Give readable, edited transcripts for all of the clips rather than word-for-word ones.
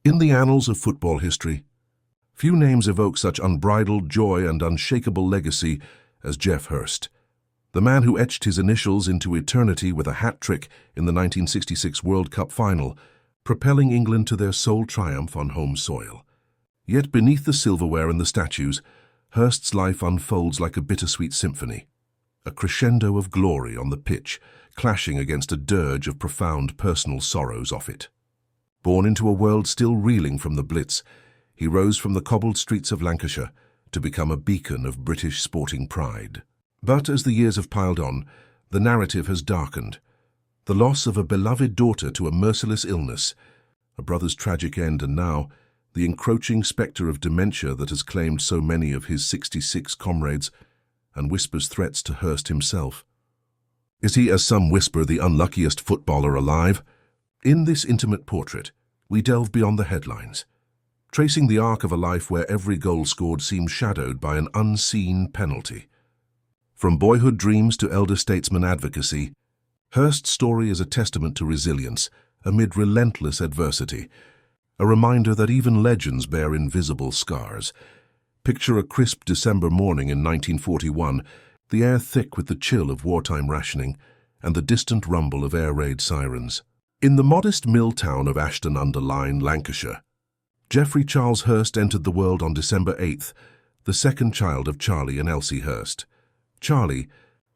In the annals of football history, few names evoke such unbridled joy and unshakable legacy as Geoff Hurst, the man who etched his initials into eternity with a hat-trick in the 1966 World Cup final, propelling England to their sole triumph on home soil. Yet beneath the silverware and the statues, Hurst's life unfolds like a bittersweet symphony, a crescendo of glory on the pitch, clashing against a dirge of profound personal sorrows off it. Born into a world still reeling from the Blitz, he rose from the cobbled streets of Lancashire to become a beacon of British sporting pride. But as the years have piled on, the narrative has darkened. The loss of a beloved daughter to a merciless illness, a brother's tragic end, and now the encroaching spectre of dementia that has claimed so many of his 66 comrades and whispers threats to Hurst himself. Is he, as some whisper, the unluckiest footballer alive? In this intimate portrait, we delve beyond the headlines, tracing the arc of a life where every goal scored seems shadowed by an unseen penalty. From boyhood dreams to elder statesman advocacy, Hurst's story is a testament to resilience amid relentless adversity, a reminder that even legends bear invisible scars. Picture a crisp December morning in 1941, the air thick with the chill of wartime rationing and the distant rumble of air raid sirens. In the modest mill town of Ashton-under-Lyne, Lancashire, Geoffrey Charles Hurst entered the world on December 8th, the second child of Charlie and Elsie Hurst. Charlie,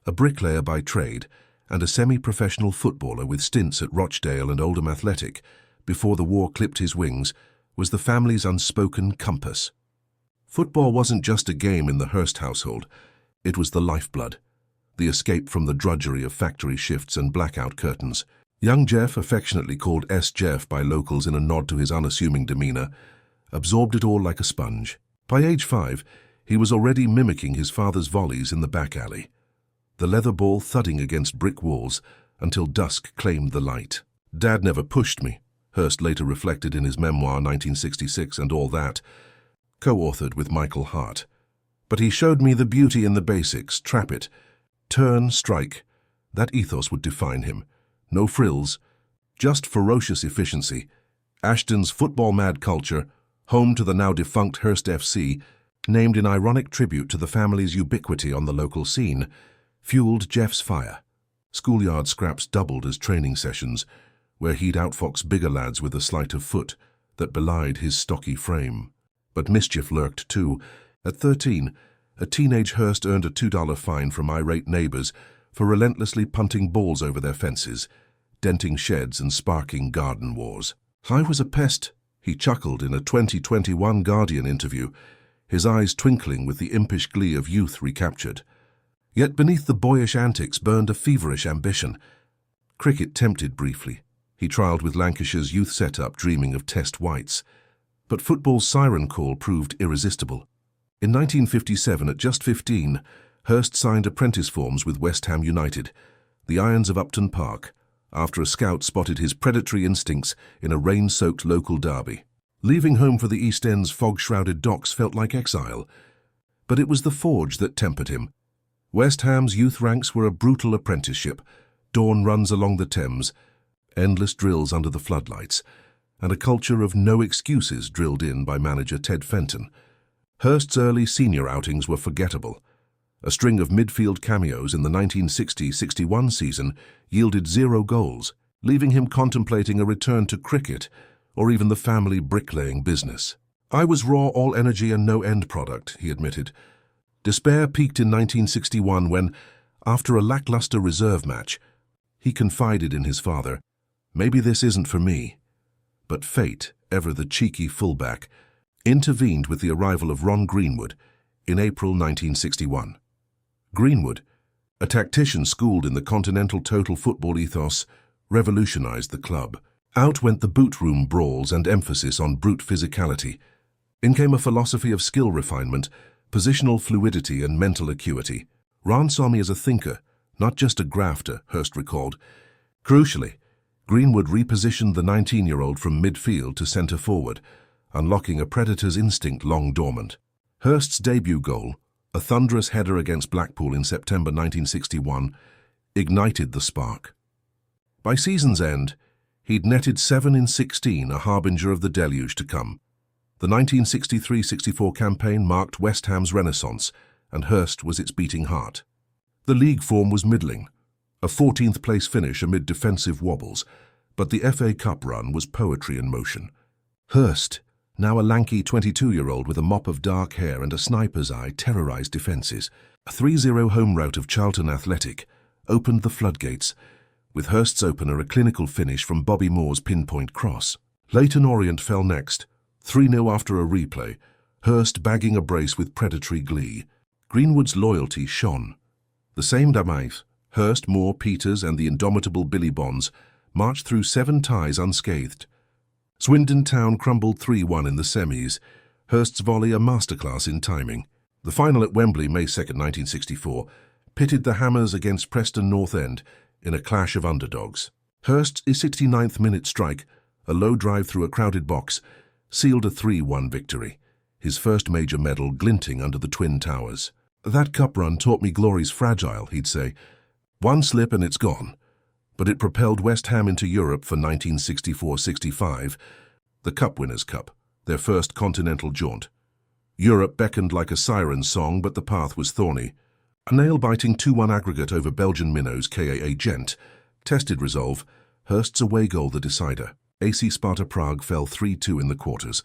a bricklayer by trade and a semi-professional footballer with stints at Rochdale and Oldham Athletic before the war clipped his wings, was the family's unspoken compass. Football wasn't just a game in the Hurst household, it was the lifeblood, the escape from the drudgery of factory shifts and blackout curtains. Young Geoff, affectionately called S. Geoff by locals in a nod to his unassuming demeanour, absorbed it all like a sponge. By age 5, he was already mimicking his father's volleys in the back alley, the leather ball thudding against brick walls until dusk claimed the light. "Dad never pushed me," Hurst later reflected in his memoir 1966 and All That, co-authored with Michael Hart. "But he showed me the beauty in the basics: trap it, turn, strike." That ethos would define him. No frills, just ferocious efficiency. Ashton's football-mad culture, home to the now-defunct Hurst FC, named in ironic tribute to the family's ubiquity on the local scene, fueled Geoff's fire. Schoolyard scraps doubled as training sessions, where he'd outfox bigger lads with a sleight of foot that belied his stocky frame. But mischief lurked too. At 13, a teenage Hurst earned a $2 fine from irate neighbours for relentlessly punting balls over their fences, denting sheds and sparking garden wars. "I was a pest," he chuckled in a 2021 Guardian interview, his eyes twinkling with the impish glee of youth recaptured. Yet beneath the boyish antics burned a feverish ambition. Cricket tempted briefly. He trialled with Lancashire's youth setup, dreaming of Test whites. But football's siren call proved irresistible. In 1957, at just 15, Hurst signed apprentice forms with West Ham United, the Irons of Upton Park, after a scout spotted his predatory instincts in a rain-soaked local derby. Leaving home for the East End's fog-shrouded docks felt like exile. But it was the forge that tempered him. West Ham's youth ranks were a brutal apprenticeship, dawn runs along the Thames, endless drills under the floodlights, and a culture of no excuses drilled in by manager Ted Fenton. Hurst's early senior outings were forgettable. A string of midfield cameos in the 1960-61 season yielded 0 goals, leaving him contemplating a return to cricket or even the family bricklaying business. "I was raw, all energy and no end product," he admitted. Despair peaked in 1961 when, after a lackluster reserve match, he confided in his father, "Maybe this isn't for me." But fate, ever the cheeky fullback, intervened with the arrival of Ron Greenwood in April 1961. Greenwood, a tactician schooled in the continental total football ethos, revolutionized the club. Out went the boot room brawls and emphasis on brute physicality. In came a philosophy of skill refinement, positional fluidity and mental acuity. "Ron saw me as a thinker, not just a grafter," Hurst recalled. Crucially, Greenwood repositioned the 19-year-old from midfield to centre forward, unlocking a predator's instinct long dormant. Hurst's debut goal, a thunderous header against Blackpool in September 1961, ignited the spark. By season's end, He'd netted 7 in 16, a harbinger of the deluge to come. The 1963-64 campaign marked West Ham's renaissance, and Hurst was its beating heart. The league form was middling, a 14th place finish amid defensive wobbles, but the FA Cup run was poetry in motion. Hurst, now a lanky 22-year-old with a mop of dark hair and a sniper's eye, terrorised defences. A 3-0 home rout of Charlton Athletic opened the floodgates, with Hurst's opener a clinical finish from Bobby Moore's pinpoint cross. Leyton Orient fell next, 3-0 after a replay, Hurst bagging a brace with predatory glee. Greenwood's loyalty shone. The same Damaith, Hurst, Moore, Peters and the indomitable Billy Bonds marched through 7 ties unscathed. Swindon Town crumbled 3-1 in the semis, Hurst's volley a masterclass in timing. The final at Wembley, May 2, 1964, pitted the Hammers against Preston North End in a clash of underdogs. Hurst's 69th minute strike, a low drive through a crowded box, sealed a 3-1 victory, his first major medal glinting under the Twin Towers. "That cup run taught me glory's fragile," he'd say. "One slip and it's gone." But it propelled West Ham into Europe for 1964-65, the Cup Winners' Cup, their first continental jaunt. Europe beckoned like a siren song, but the path was thorny. A nail-biting 2-1 aggregate over Belgian minnows KAA Gent tested resolve, Hurst's away goal the decider. AC Sparta Prague fell 3-2 in the quarters,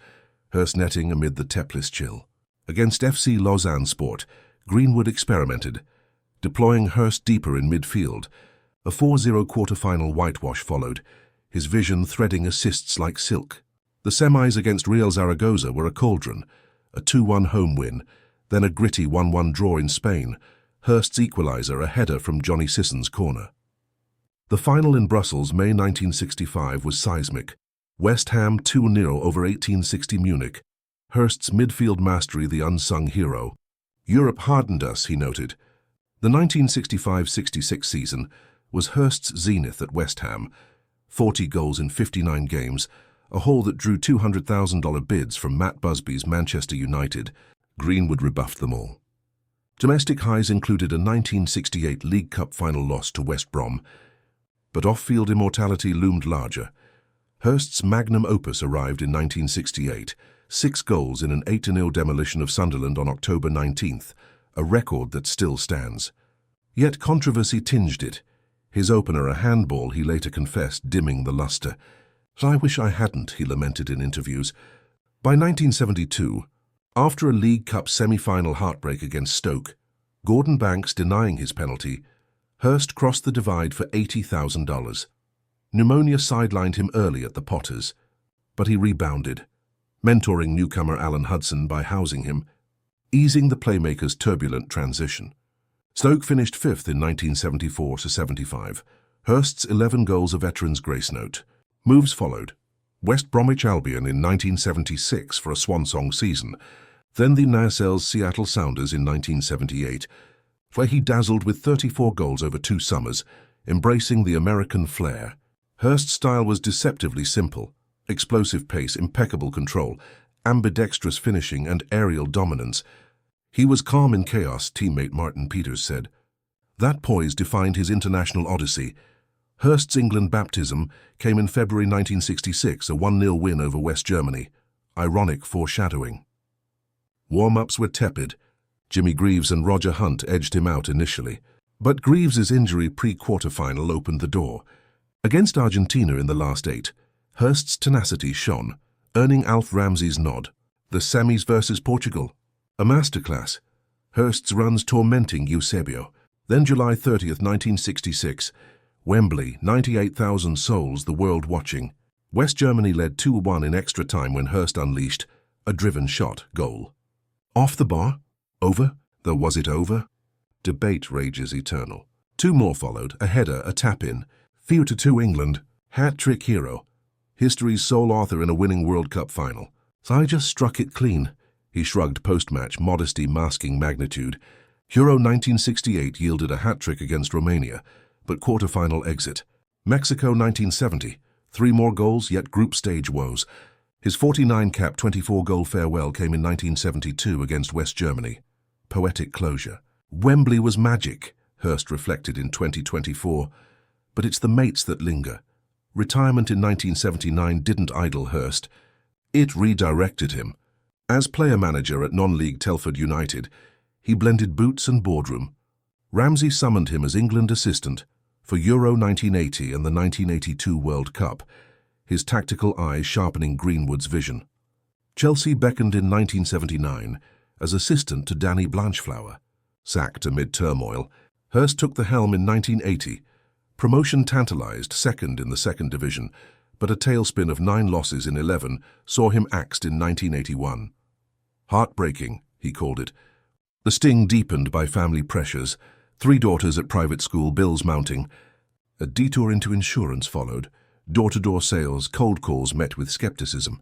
Hurst netting amid the Teplitz chill. Against FC Lausanne Sport, Greenwood experimented, deploying Hurst deeper in midfield. A 4-0 quarter-final whitewash followed, his vision threading assists like silk. The semis against Real Zaragoza were a cauldron, a 2-1 home win, then a gritty 1-1 draw in Spain, Hurst's equaliser a header from Johnny Sisson's corner. The final in Brussels, May 1965, was seismic. West Ham 2-0 over 1860 Munich, Hurst's midfield mastery the unsung hero. "Europe hardened us," he noted. The 1965-66 season was Hurst's zenith at West Ham, 40 goals in 59 games, a haul that drew $200,000 bids from Matt Busby's Manchester United. Greenwood rebuffed them all. Domestic highs included a 1968 League Cup final loss to West Brom, but off-field immortality loomed larger. Hurst's magnum opus arrived in 1968, 6 goals in an 8-0 demolition of Sunderland on October 19th, a record that still stands. Yet controversy tinged it. His opener, a handball, he later confessed, dimming the lustre. "I wish I hadn't," he lamented in interviews. By 1972, after a League Cup semi-final heartbreak against Stoke, Gordon Banks denying his penalty, Hurst crossed the divide for $80,000. Pneumonia sidelined him early at the Potters, but he rebounded, mentoring newcomer Alan Hudson by housing him, easing the playmaker's turbulent transition. Stoke finished 5th in 1974-75. Hurst's 11 goals a veteran's grace note. Moves followed. West Bromwich Albion in 1976 for a swan-song season, then the Nacel's Seattle Sounders in 1978, where he dazzled with 34 goals over 2 summers, embracing the American flair. Hurst's style was deceptively simple: explosive pace, impeccable control, ambidextrous finishing and aerial dominance. He was calm in chaos, teammate Martin Peters said. That poise defined his international odyssey. Hurst's England baptism came in February 1966, a 1-0 win over West Germany. Ironic foreshadowing. Warm-ups were tepid. Jimmy Greaves and Roger Hunt edged him out initially, but Greaves's injury pre-quarter-final opened the door. Against Argentina in the last 8, Hurst's tenacity shone, earning Alf Ramsey's nod. The semis versus Portugal, a masterclass. Hurst's runs tormenting Eusebio. Then July 30th, 1966, Wembley, 98,000 souls, the world watching. West Germany led 2-1 in extra time when Hurst unleashed a driven shot goal. Off the bar? Over? Though was it over? Debate rages eternal. 2 more followed, a header, a tap-in. 4-2 England, hat-trick hero. History's sole author in a winning World Cup final. "I just struck it clean," he shrugged post-match, modesty masking magnitude. Euro 1968 yielded a hat-trick against Romania, but quarter-final exit. Mexico 1970, 3 more goals, yet group stage woes. His 49-cap, 24-goal farewell came in 1972 against West Germany. Poetic closure. Wembley was magic, Hurst reflected in 2024, but it's the mates that linger. Retirement in 1979 didn't idle Hurst. It redirected him. As player-manager at non-league Telford United, he blended boots and boardroom. Ramsey summoned him as England assistant for Euro 1980 and the 1982 World Cup, his tactical eye sharpening Greenwood's vision. Chelsea beckoned in 1979 as assistant to Danny Blanchflower. Sacked amid turmoil, Hurst took the helm in 1980. Promotion tantalised second in the second division, but a tailspin of 9 losses in 11 saw him axed in 1981. Heartbreaking, he called it. The sting deepened by family pressures, 3 daughters at private school, bills mounting. A detour into insurance followed. Door-to-door sales, cold calls met with skepticism.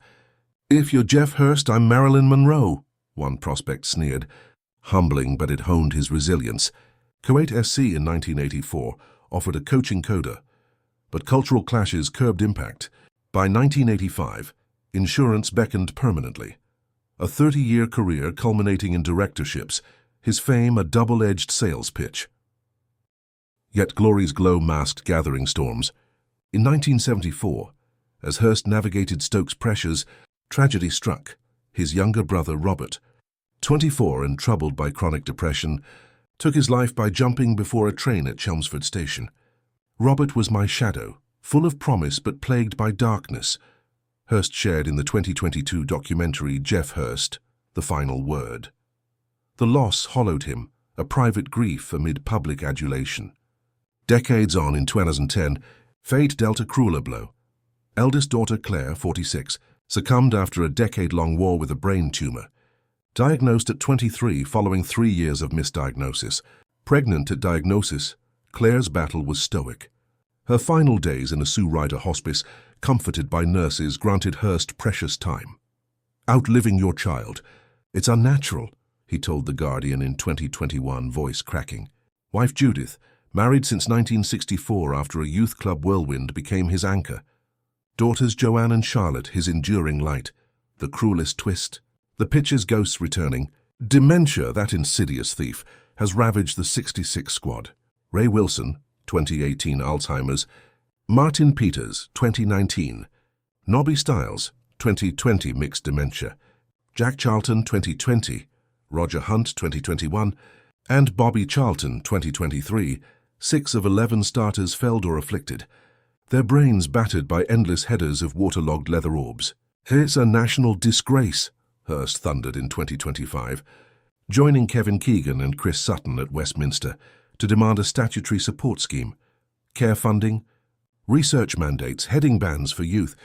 "If you're Geoff Hurst, I'm Marilyn Monroe," one prospect sneered. Humbling, but it honed his resilience. Kuwait SC in 1984 offered a coaching coda, but cultural clashes curbed impact. By 1985, insurance beckoned permanently. A 30-year career culminating in directorships, his fame a double-edged sales pitch. Yet glory's glow masked gathering storms. In 1974, as Hurst navigated Stoke's pressures, tragedy struck. His younger brother Robert, 24 and troubled by chronic depression, took his life by jumping before a train at Chelmsford Station. "Robert was my shadow, full of promise but plagued by darkness," Hurst shared in the 2022 documentary Geoff Hurst, The Final Word. The loss hollowed him, a private grief amid public adulation. Decades on, in 2010, fate dealt a crueler blow. Eldest daughter Claire, 46, succumbed after a decade-long war with a brain tumor. Diagnosed at 23 following 3 years of misdiagnosis. Pregnant at diagnosis, Claire's battle was stoic. Her final days in a Sue Ryder hospice, comforted by nurses, granted Hurst precious time. "Outliving your child. It's unnatural," he told The Guardian in 2021, voice cracking. Wife Judith, married since 1964 after a youth club whirlwind, became his anchor. Daughters Joanne and Charlotte, his enduring light. The cruelest twist. The pitcher's ghosts returning. Dementia, that insidious thief, has ravaged the 66 squad. Ray Wilson, 2018 Alzheimer's. Martin Peters, 2019. Nobby Stiles, 2020 mixed dementia. Jack Charlton, 2020. Roger Hunt, 2021. And Bobby Charlton, 2023. 6 of 11 starters felled or afflicted. Their brains battered by endless headers of waterlogged leather orbs. "It's a national disgrace," Hurst thundered in 2025, joining Kevin Keegan and Chris Sutton at Westminster to demand a statutory support scheme, care funding, research mandates, heading bans for youth.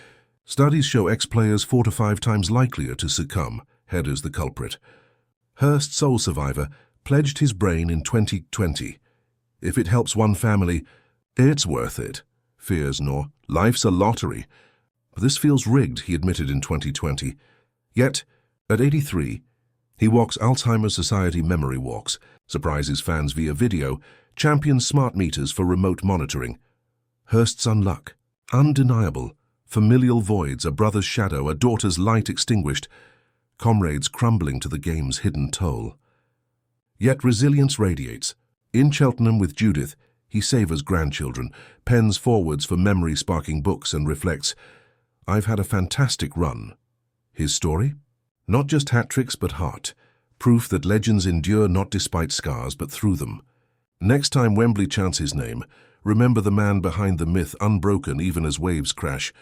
Studies show ex-players 4 to 5 times likelier to succumb, headers the culprit. Hurst, sole survivor, pledged his brain in 2020. "If it helps one family, it's worth it." Fears nor, "Life's a lottery." But this feels rigged, he admitted in 2020. Yet, at 83, he walks Alzheimer's Society memory walks, surprises fans via video, champions smart meters for remote monitoring. Hurst's unluck, undeniable, familial voids, a brother's shadow, a daughter's light extinguished, comrades crumbling to the game's hidden toll. Yet resilience radiates. In Cheltenham with Judith, he savours grandchildren, pens forwards for memory-sparking books and reflects, "I've had a fantastic run." His story? Not just hat-tricks but heart, proof that legends endure not despite scars but through them. Next time Wembley chants his name, remember the man behind the myth, unbroken even as waves crash.